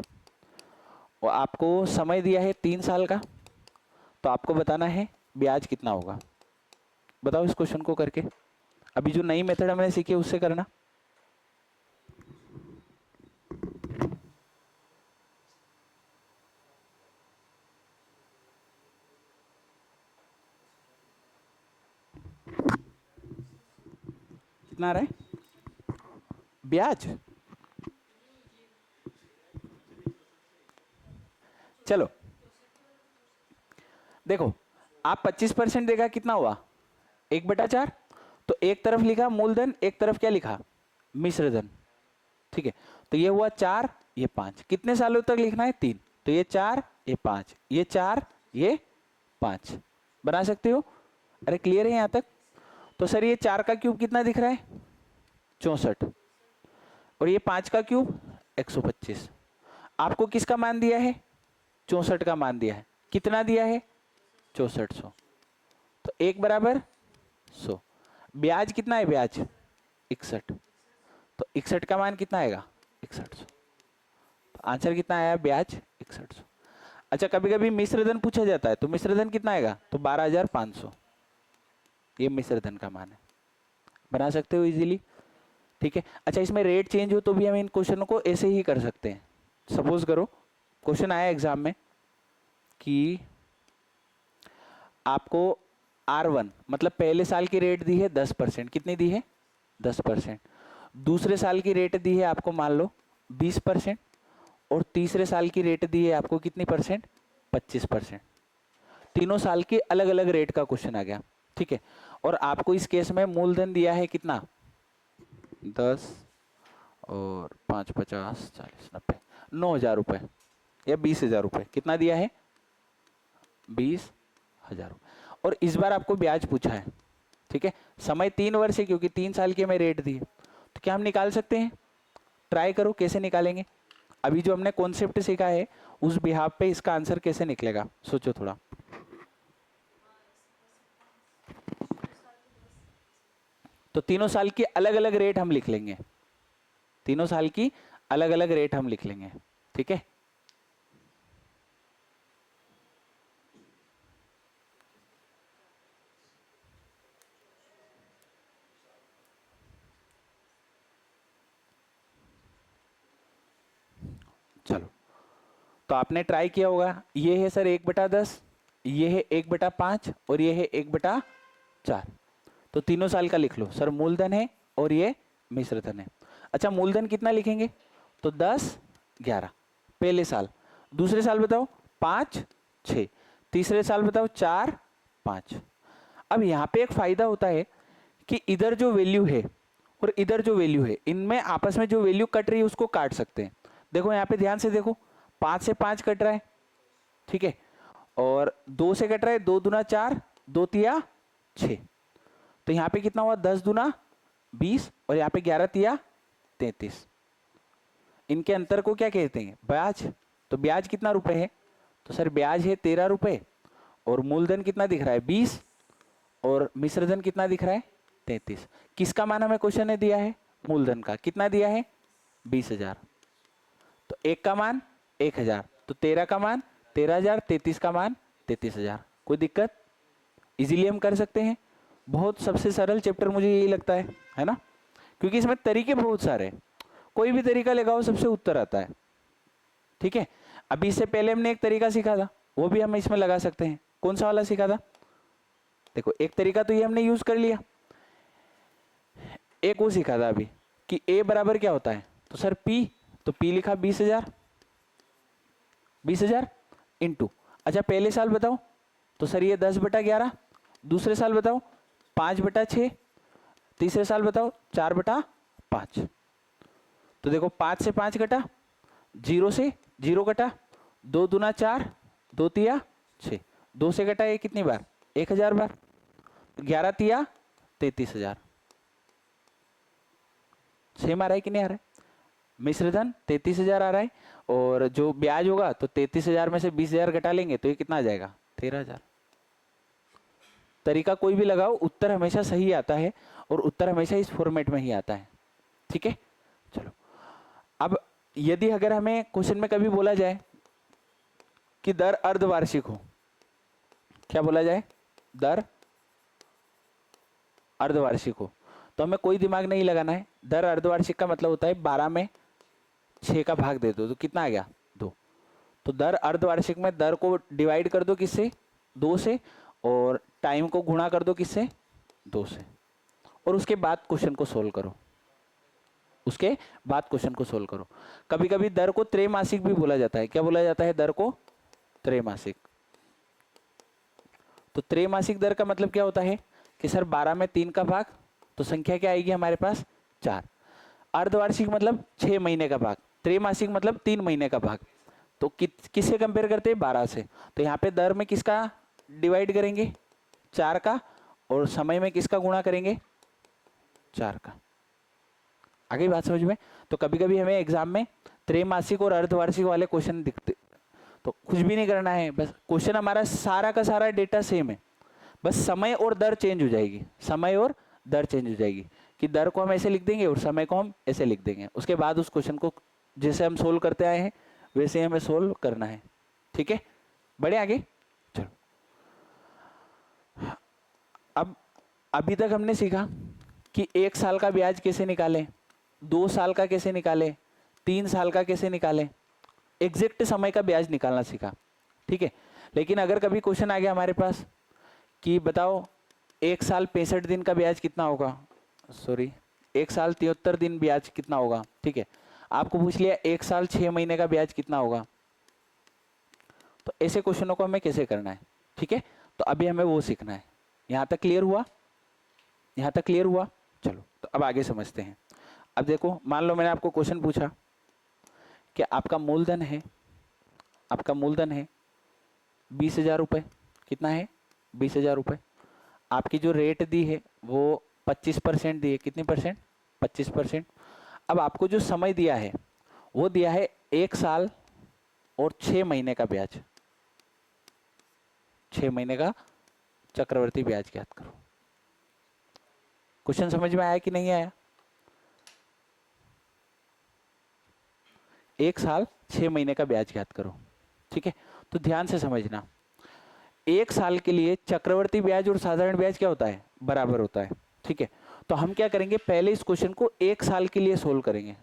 और आपको समय दिया है 3 साल का, तो आपको बताना है ब्याज कितना होगा। बताओ इस क्वेश्चन को करके। अभी जो नई मेथड हमने सीखी है उससे करना। कितना आ रहा है ब्याज? चलो देखो, आप 25% देगा कितना हुआ? 1/4। तो एक तरफ लिखा मूलधन, एक तरफ क्या लिखा? मिश्रधन, ठीक है। तो ये हुआ 4, ये 5। कितने सालों तक लिखना है? 3। तो ये 4, ये 5, ये 4, ये 5 बना सकते हो। अरे क्लियर है यहां तक? तो सर ये 4 का क्यूब कितना दिख रहा है? 64, और ये 5 का क्यूब 125। आपको किसका मान दिया है? 64 का मान दिया है। कितना दिया है? 6400। तो 1 बराबर 100। ब्याज कितना है? ब्याज 61। तो 61 का मान कितना आएगा? 6100। तो आंसर कितना आया? ब्याज 6100। अच्छा, कभी कभी मिश्रधन पूछा जाता है, तो मिश्रधन कितना आएगा? तो 12,500। ये मिश्रधन का मान है, बना सकते हो इजीली, ठीक है। अच्छा, इसमें रेट चेंज हो तो भी हम इन क्वेश्चनों को ऐसे ही कर सकते हैं। सपोज करो क्वेश्चन आया एग्जाम में कि आपको R1 मतलब पहले साल की रेट दी है 10%। कितनी दी है? 10%। दूसरे साल की रेट दी है आपको मान लो 20%, और तीसरे साल की रेट दी है आपको कितनी परसेंट? 25%। तीनों साल की अलग अलग रेट का क्वेश्चन आ गया, ठीक है। और आपको इस केस में मूलधन दिया है कितना? 10 और 5, 50, 40, 90, 9,000 रुपये या 20,000 रुपये। कितना दिया है? 20,000 रुपये। और इस बार आपको ब्याज पूछा है, ठीक है। समय 3 वर्ष है क्योंकि 3 साल की हमें रेट दी है। तो क्या हम निकाल सकते हैं? ट्राई करो कैसे निकालेंगे। अभी जो हमने कॉन्सेप्ट सीखा है उस बिहाफ पे इसका आंसर कैसे निकलेगा, सोचो थोड़ा। तो तीनों साल की अलग अलग रेट हम लिख लेंगे, तीनों साल की अलग अलग रेट हम लिख लेंगे, ठीक है। चलो, तो आपने ट्राई किया होगा। ये है सर 1/10, ये है 1/5, और ये है 1/4। तो तीनों साल का लिख लो सर। मूलधन है और ये मिश्रधन है। अच्छा, मूलधन कितना लिखेंगे? तो 10, 11 पहले साल। दूसरे साल बताओ 5, 6। तीसरे साल बताओ 4, 5। अब यहाँ पे एक फायदा होता है कि इधर जो वैल्यू है और इधर जो वैल्यू है, इनमें आपस में जो वैल्यू कट रही है उसको काट सकते हैं। देखो यहाँ पे ध्यान से देखो, 5 से 5 कट रहा है, ठीक है। और 2 से कट रहा है, 2 दूना 4, 2 तिया 6। तो यहाँ पे कितना हुआ, 10 दूना 20 और यहाँ पे 11 तिया 33। इनके अंतर को क्या कहते हैं, ब्याज। तो ब्याज कितना रुपए है, तो सर ब्याज है 13 रुपए और मूलधन कितना दिख रहा है 20 और मिश्रधन कितना दिख रहा है 33। किसका मान हमें क्वेश्चन ने दिया है, मूलधन का। कितना दिया है 20,000। तो एक का मान 1,000, तो 13 का मान 13,000, 33 का मान 33,000। कोई दिक्कत, इजीली हम कर सकते हैं। बहुत सबसे सरल चैप्टर मुझे यही लगता है ना, क्योंकि इसमें तरीके बहुत सारे हैं, कोई भी तरीका लगाओ सबसे उत्तर आता है। ठीक है, अभी इससे पहले हमने एक तरीका सीखा था, वो भी हम इसमें लगा सकते हैं। कौन सा वाला सीखा था, देखो एक तरीका तो ये हमने यूज कर लिया, एक वो सीखा था अभी कि ए बराबर क्या होता है, तो सर पी, तो पी लिखा 20,000, 20,000 इंटू, अच्छा पहले साल बताओ, तो सर ये 10/11, दूसरे साल बताओ 5/6, तीसरे साल बताओ 4/5। तो देखो 5 से 5 कटा, 0 से 0 कटा, 2 दूना 4, 2 तिया 6, 2 से कटा ये कितनी बार 1,000 बार, 11 तिया 33,000। सेम आ रहा है कि नहीं आ रहा है, मिश्रधन 33,000 आ रहा है और जो ब्याज होगा तो 33,000 में से 20,000 घटा लेंगे तो ये कितना आ जाएगा 13,000। तरीका कोई भी लगाओ उत्तर हमेशा सही आता है और उत्तर हमेशा इस फॉर्मेट में ही आता है। ठीक है, चलो अब यदि अगर हमें क्वेश्चन में कभी बोला जाए कि दर अर्धवार्षिक हो, क्या बोला जाए, दर अर्धवार्षिक हो, तो हमें कोई दिमाग नहीं लगाना है। दर अर्धवार्षिक का मतलब होता है 12 में 6 का भाग दे दो तो कितना आ गया 2। तो दर अर्धवार्षिक में दर को डिवाइड कर दो किससे 2 से और टाइम को गुणा कर दो किससे 2 से और उसके बाद क्वेश्चन को सोल्व करो, उसके बाद क्वेश्चन को सोल्व करो। कभी कभी दर को त्रैमासिक भी बोला जाता है, क्या बोला जाता है, दर को त्रैमासिक। तो त्रैमासिक दर का मतलब क्या होता है कि सर 12 में 3 का भाग, तो संख्या क्या आएगी हमारे पास 4। अर्धवार्षिक मतलब 6 महीने का भाग, त्रैमासिक मतलब 3 महीने का भाग। तो किससे कंपेयर करते हैं 12 से, तो यहाँ पे दर में किसका डिवाइड करेंगे 4 का और समय में किसका गुणा करेंगे 4 का। आगे बात समझ में। तो कभी कभी हमें एग्जाम में त्रैमासिक और अर्धवार्षिक वाले क्वेश्चन दिखते, तो कुछ भी नहीं करना है, बस क्वेश्चन हमारा सारा का सारा डेटा सेम है, बस समय और दर चेंज हो जाएगी, समय और दर चेंज हो जाएगी कि दर को हम ऐसे लिख देंगे और समय को हम ऐसे लिख देंगे। उसके बाद उस क्वेश्चन को जैसे हम सोल्व करते आए हैं वैसे हमें सोल्व करना है। ठीक है, बढ़े आगे। चलो अब अभी तक हमने सीखा कि 1 साल का ब्याज कैसे निकालें, 2 साल का कैसे निकालें, 3 साल का कैसे निकालें, एग्जैक्ट समय का ब्याज निकालना सीखा। ठीक है, लेकिन अगर कभी क्वेश्चन आ गया हमारे पास कि बताओ 1 साल 65 दिन का ब्याज कितना होगा, सॉरी 1 साल 73 दिन ब्याज कितना होगा। ठीक है, आपको पूछ लिया 1 साल 6 महीने का ब्याज कितना होगा, तो ऐसे क्वेश्चनों को हमें कैसे करना है। ठीक है, तो अभी हमें वो सीखना है। यहाँ तक क्लियर हुआ, यहाँ तक क्लियर हुआ। चलो तो अब आगे समझते हैं। अब देखो मान लो मैंने आपको क्वेश्चन पूछा कि आपका मूलधन है, आपका मूलधन है 20,000 रुपये, कितना है 20,000 रुपये। आपकी जो रेट दी है वो 25% दी है, कितनी परसेंट 25%। अब आपको जो समय दिया है वो दिया है 1 साल और 6 महीने का ब्याज, 6 महीने का चक्रवर्ती ब्याज ज्ञात करो। क्वेश्चन समझ में आया कि नहीं आया, 1 साल 6 महीने का ब्याज ज्ञात करो। ठीक है, तो ध्यान से समझना, 1 साल के लिए चक्रवर्ती ब्याज और साधारण ब्याज क्या होता है बराबर होता है। ठीक है, तो हम क्या करेंगे पहले इस क्वेश्चन को 1 साल के लिए सोल्व करेंगे।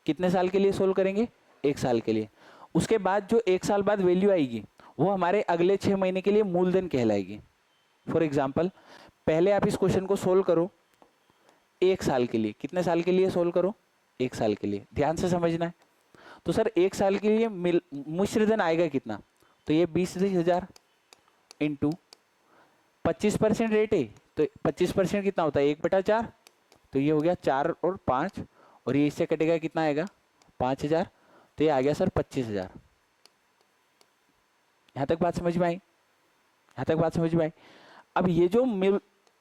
कितने साल के लिए सोल्व करेंगे 1 साल के लिए। उसके बाद जो 1 साल बाद वैल्यू आएगी वो हमारे अगले 6 महीने के लिए मूलधन कहलाएगी। फॉर एग्जाम्पल पहले आप इस क्वेश्चन को सोल्व करो 1 साल के लिए, कितने साल के लिए सोल्व करो 1 साल के लिए, ध्यान से समझना है। तो सर 1 साल के लिए मिश्रधन आएगा कितना, तो ये 20,000 इंटू 25% रेट है, तो 25% कितना होता है 1/4, तो ये हो गया 4 और 5 और ये इससे कटेगा कितना आएगा 5,000, तो ये आ गया सर 25,000। यहाँ तक बात समझ में आई, यहाँ तक बात समझ में आई। अब ये जो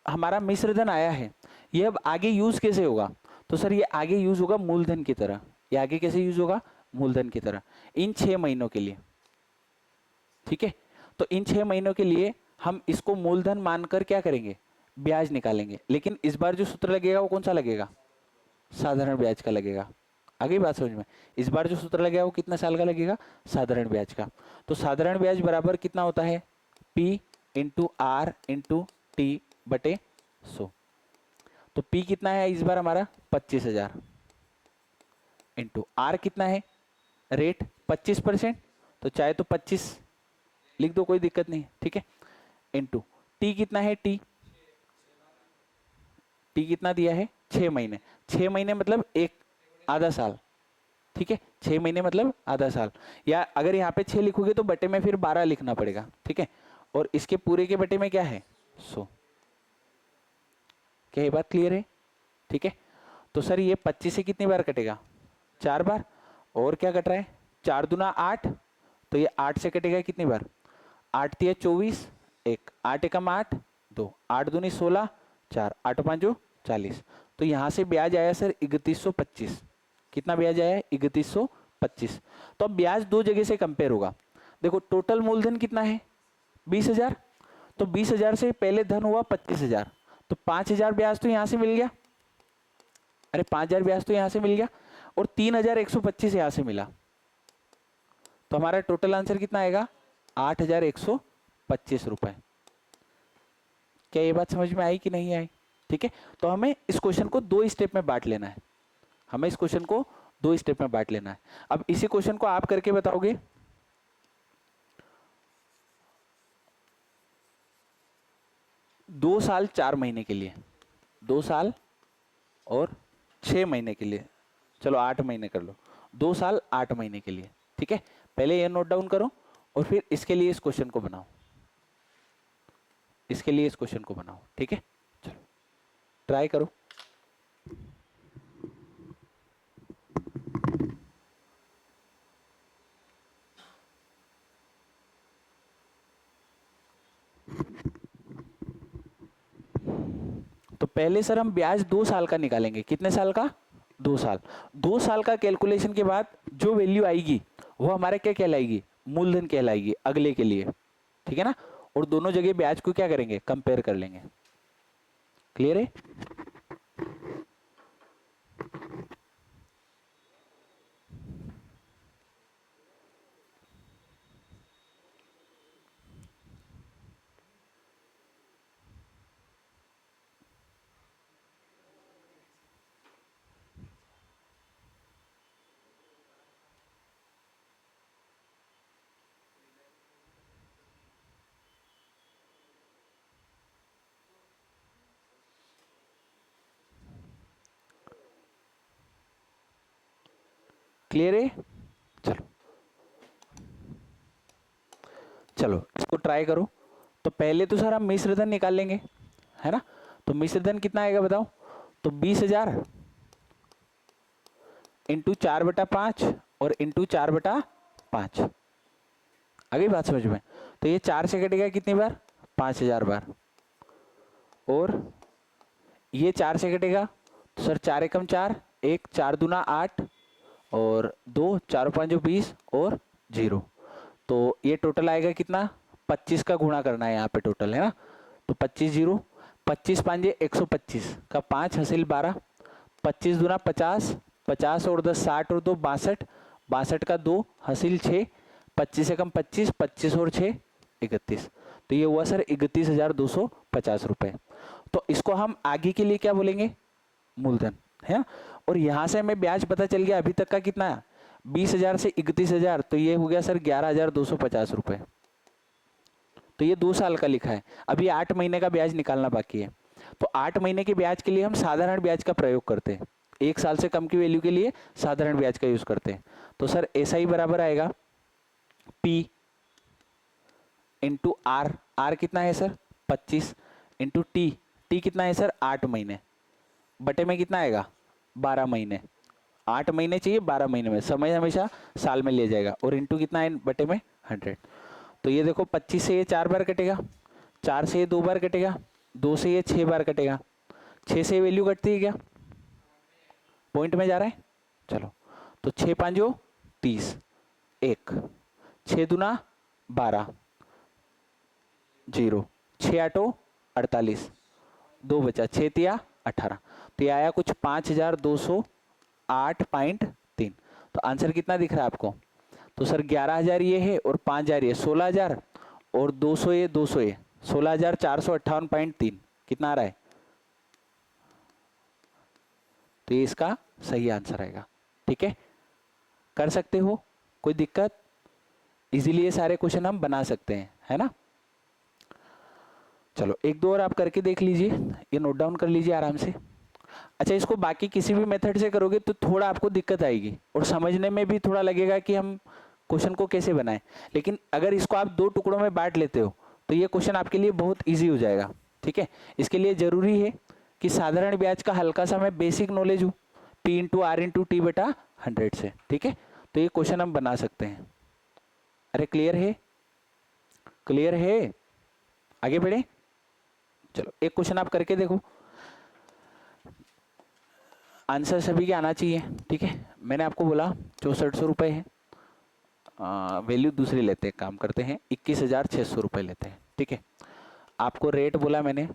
हमारा मिश्र धन आया है, ये अब आगे यूज कैसे होगा? तो सर ये आगे यूज होगा मूलधन की तरह। ये आगे कैसे यूज होगा? मूलधन की तरह, इन 6 महीनों के लिए। ठीक है, तो इन 6 महीनों के लिए हम इसको मूलधन मानकर क्या करेंगे? ब्याज निकालेंगे। लेकिन इस बार जो सूत्र लगेगा वो कौन सा लगेगा? साधारण ब्याज का लगेगा। आगे बात समझ में? इस बार जो सूत्र लगेगा वो कितना साल का लगेगा? साधारण ब्याज का। तो साधारण ब्याज बराबर कितना होता है? P into R into T बटे 100। तो P कितना है इस बार हमारा? 25,000 इंटू आर कितना है? रेट 25%, तो चाहे तो 25 लिख दो, कोई दिक्कत नहीं। ठीक है, इंटू टी कितना है? टी कितना दिया है? 6 महीने। 6 महीने मतलब एक आधा साल। ठीक है, 6 महीने मतलब आधा साल, या अगर यहाँ पे 6 लिखोगे तो बटे में फिर 12 लिखना पड़ेगा। ठीक है, और इसके पूरे के बटे में क्या है? 100। क्या ये बात क्लियर है? ठीक है, तो सर ये 25 से कितनी बार कटेगा? 4 बार। और क्या कट रहा है? 4 दूना 8, तो ये 8 से कटेगा कितनी बार? 8 तिया 24, 1 8 एकम 8, 2 8 दूनी 16, 4 8 5 40। तो यहाँ से ब्याज आया सर 3125। कितना ब्याज आया? 3125। तो अब ब्याज दो जगह से कंपेयर होगा। देखो टोटल मूलधन कितना है? 20,000। तो 20,000 से पहले धन हुआ 25,000, तो 5,000 ब्याज तो यहाँ से मिल गया। अरे 5,000 ब्याज तो यहाँ से मिल गया, और 3,125 यहाँ से मिला। तो हमारा टोटल आंसर कितना आएगा? 8,125 रुपए। क्या ये बात समझ में आई कि नहीं आई? ठीक है, तो हमें इस क्वेश्चन को 2 स्टेप में बांट लेना है। हमें इस क्वेश्चन को 2 स्टेप में बांट लेना है। अब इसी क्वेश्चन को आप करके बताओगे। 2 साल 4 महीने के लिए, 2 साल और 6 महीने के लिए, चलो 8 महीने कर लो, 2 साल 8 महीने के लिए। ठीक है, पहले ये नोट डाउन करो और फिर इसके लिए इस क्वेश्चन को बनाओ, इसके लिए इस क्वेश्चन को बनाओ। ठीक है, चलो ट्राई करो। तो पहले सर हम ब्याज 2 साल का निकालेंगे। कितने साल का? 2 साल। 2 साल का कैलकुलेशन के बाद जो वैल्यू आएगी वो हमारे क्या कहलाएगी? मूलधन कहलाएगी अगले के लिए। ठीक है ना, और दोनों जगह ब्याज को क्या करेंगे? कंपेयर कर लेंगे। क्लियर है? क्लियर है? चलो चलो इसको ट्राई करो। तो पहले तो सर हम मिश्र धन निकाल लेंगे, है ना। तो मिश्र धन कितना आएगा बताओ? तो 20,000 इंटू 4/5 और इंटू 4/5। आगे बात समझ में? तो ये 4 से कटेगा कितनी बार? 5,000 बार। और ये 4 से कटेगा, तो सर 4 एकम 4, 1 4 दूना 8 और 2 4 5 20 और 0। तो ये टोटल आएगा कितना? 25 का गुणा करना है यहाँ पे टोटल, है ना। तो 25 0, 25 5 125 का 5 हासिल 12, 25 दूना 50, 50 और 10 60 और 2 62, 62 का 2 हासिल 6, 25 से कम 25, 25 और 6 31। तो ये हुआ सर 31,250 रुपए। तो इसको हम आगे के लिए क्या बोलेंगे? मूलधन, है ना। और यहां से हमें ब्याज पता चल गया अभी तक का कितना है? 20,000 से 31,000, तो ये हो गया सर 11,250 रुपए। तो ये 2 साल का लिखा है। अभी 8 महीने का ब्याज निकालना बाकी है। तो 8 महीने के ब्याज के लिए हम साधारण ब्याज का प्रयोग करते हैं। 1 साल से कम की वैल्यू के लिए साधारण ब्याज का यूज करते हैं। तो सर ऐसा ही बराबर आएगा P इंटू आर। आर कितना है सर? 25 इंटू टी कितना है सर? 8 महीने बटे में कितना आएगा? 12 महीने। 8 महीने चाहिए 12 महीने में, समय हमेशा साल में लिया जाएगा। और इंटू कितना है बटे में? 100। तो ये देखो 25 से ये 4 बार कटेगा, 4 से ये 2 बार कटेगा, 2 से ये 6 बार कटेगा, 6 से वैल्यू कटती है क्या, पॉइंट में जा रहा है। चलो तो 6 5 30, 1, 6 दूना 12, 0, 6 8 48, 2 बचा, 6 तिया 18, तो ये आया कुछ 5208.3। तो आंसर कितना दिख रहा है आपको, तो सर 11,000 ये है और 5,000 ये 16,000 और 200 ये 200 ये 16,458.3 कितना आ रहा है, तो ये इसका सही आंसर आएगा। ठीक है, कर सकते हो, कोई दिक्कत, इजीली ये सारे क्वेश्चन हम बना सकते हैं, है ना। चलो एक दो और आप करके देख लीजिए, ये नोट डाउन कर लीजिए आराम से। अच्छा, इसको बाकी किसी भी मेथड से करोगे तो थोड़ा आपको दिक्कत आएगी और समझने में भी थोड़ा लगेगा कि हम क्वेश्चन को कैसे बनाएं, लेकिन अगर इसको आप 2 टुकड़ों में बांट लेते हो तो ये क्वेश्चन आपके लिए बहुत ईजी हो जाएगा। ठीक है, इसके लिए जरूरी है कि साधारण ब्याज का हल्का सा मैं बेसिक नॉलेज हूँ, P into R into T बटा 100 से। ठीक है, तो ये क्वेश्चन हम बना सकते हैं। अरे क्लियर है, क्लियर है, आगे बढ़े। चलो एक क्वेश्चन आप करके देखो, आंसर सभी के आना चाहिए। ठीक है, मैंने आपको बोला 6400 रुपये है, वैल्यू दूसरी लेते हैं, काम करते हैं 21,600 रुपये लेते हैं। ठीक है, आपको रेट बोला मैंने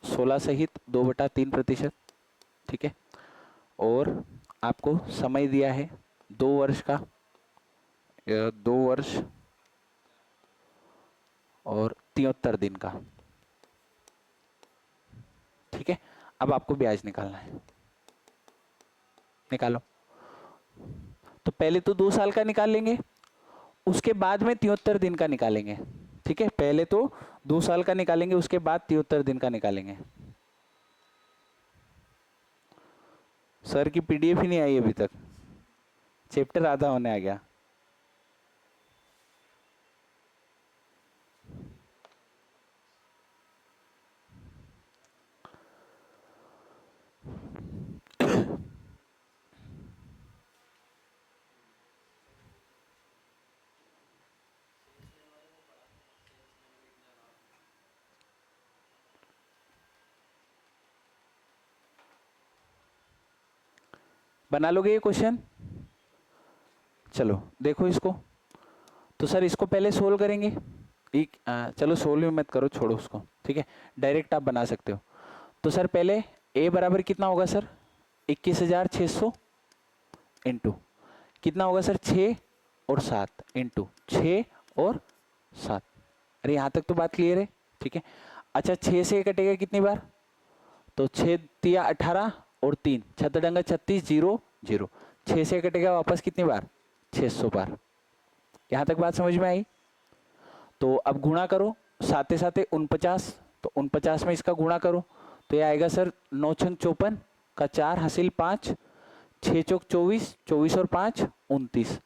16 सहित 2/3%। ठीक है, और आपको समय दिया है 2 वर्ष का, 2 वर्ष और 73 दिन का। ठीक है, अब आपको ब्याज निकालना है, निकालो। तो पहले तो 2 साल का निकाल लेंगे, उसके बाद में 73 दिन का निकालेंगे। ठीक है, पहले तो 2 साल का निकालेंगे, उसके बाद 73 दिन का निकालेंगे। सर की पीडीएफ ही नहीं आई अभी तक, चैप्टर आधा होने आ गया। बना लोगे ये क्वेश्चन, चलो देखो इसको। तो सर इसको पहले सोल्व करेंगे, चलो सोल्व मत करो, छोड़ो उसको। ठीक है, डायरेक्ट आप बना सकते हो। तो सर पहले a बराबर कितना होगा सर, 21,600 इंटू कितना होगा सर, 6 और 7 इंटू 6 और 7। अरे यहाँ तक तो बात क्लियर है। ठीक है, अच्छा 6 से कटेगा कितनी बार, तो 6 तिया 18 और 3 छत्तडंगा 36, 0 0, 6 से कटेगा वापस कितनी बार, 600 बार। यहाँ तक बात समझ में आई। तो अब गुणा करो, साथे साथे 49, तो 49 में इसका गुणा करो, तो ये आएगा सर 9 छंग 54 का 4 हासिल 5, 6 चौक 24, 24 और 5 29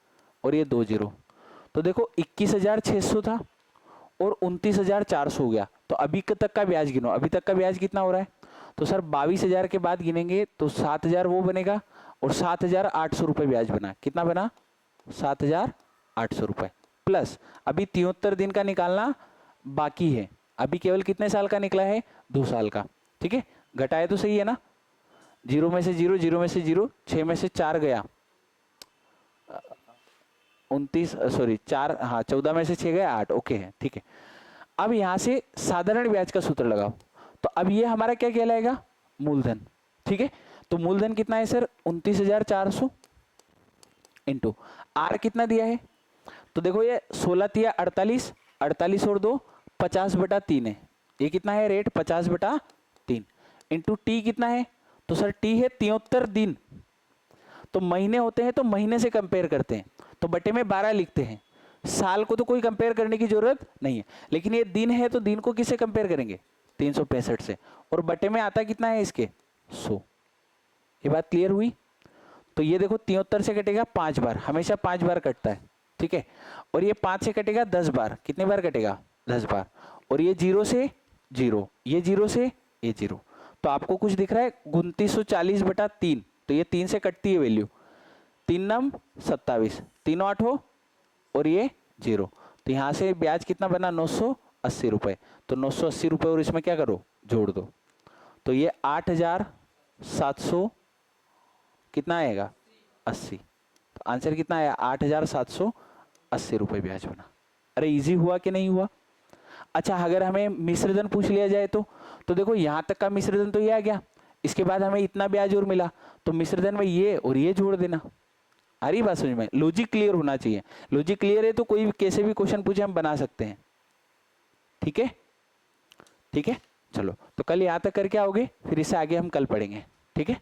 और ये 2 0। तो देखो 21,600 था और 29,400 हो गया। तो अभी तक का ब्याज गिनो, अभी तक का ब्याज कितना हो रहा है, तो सर 22,000 के बाद गिनेंगे तो 7,000 वो बनेगा और 7,800 रुपये ब्याज बना। कितना बना, 7,800 रुपये प्लस अभी 73 दिन का निकालना बाकी है। अभी केवल कितने साल का निकला है, 2 साल का। ठीक है, घटाए तो सही है ना, 0 में से 0, 0 में से 0, 6 में से 4 गया 29, सॉरी 4, हाँ 14 में से 6 गया 8, ओके है। ठीक है, अब यहां से साधारण ब्याज का सूत्र लगाओ, तो अब ये हमारा क्या कहलाएगा, मूलधन। ठीक है, तो मूलधन कितना है सर, 29,400 इंटू आर कितना दिया है, तो देखो ये 16 तिया 48, 48 और 2 50/3 है, ये कितना है रेट 50/3 इंटू टी कितना है, तो सर टी है 73 दिन। तो महीने होते हैं तो महीने से कंपेयर करते हैं, तो बटे में 12 लिखते हैं। साल को तो कोई कंपेयर करने की जरूरत नहीं है, लेकिन ये दिन है तो दिन को किससे कंपेयर करेंगे, 365 से, और बटे में आता कितना है इसके 100। ये बात क्लियर हुई। तो ये देखो 73 से कटेगा 5 बार, हमेशा 5 बार कटता है। ठीक है, और ये 5 से कटेगा 10 बार, कितने बार कटेगा, 10 बार। और ये 0 से 0, ये 0 से ये 0, तो आपको कुछ दिख रहा है 2940/3, तो ये 3 से कटती है वैल्यू, 3 नम 27, 3 8 हो और ये 0, तो यहाँ से ब्याज कितना बना 900 ₹980, तो 980 और इसमें क्या करो, जोड़ दो, तो ये 8,700 कितना आएगा, 80। तो आंसर कितना आया, 8,780 ब्याज बना। अरे इजी हुआ कि नहीं हुआ। अच्छा अगर हमें मिश्र धन पूछ लिया जाए तो देखो यहां तक का मिश्र धन तो ये आ गया, इसके बाद हमें इतना ब्याज और मिला, तो मिश्र धन में ये और ये जोड़ देना। आ रही बात समझ में, लॉजिक क्लियर होना चाहिए। लॉजिक क्लियर है तो कोई भी कैसे भी क्वेश्चन पूछे हम बना सकते हैं। ठीक है, ठीक है, चलो तो कल यहाँ तक करके आओगे, फिर इससे आगे हम कल पढ़ेंगे। ठीक है,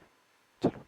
चलो।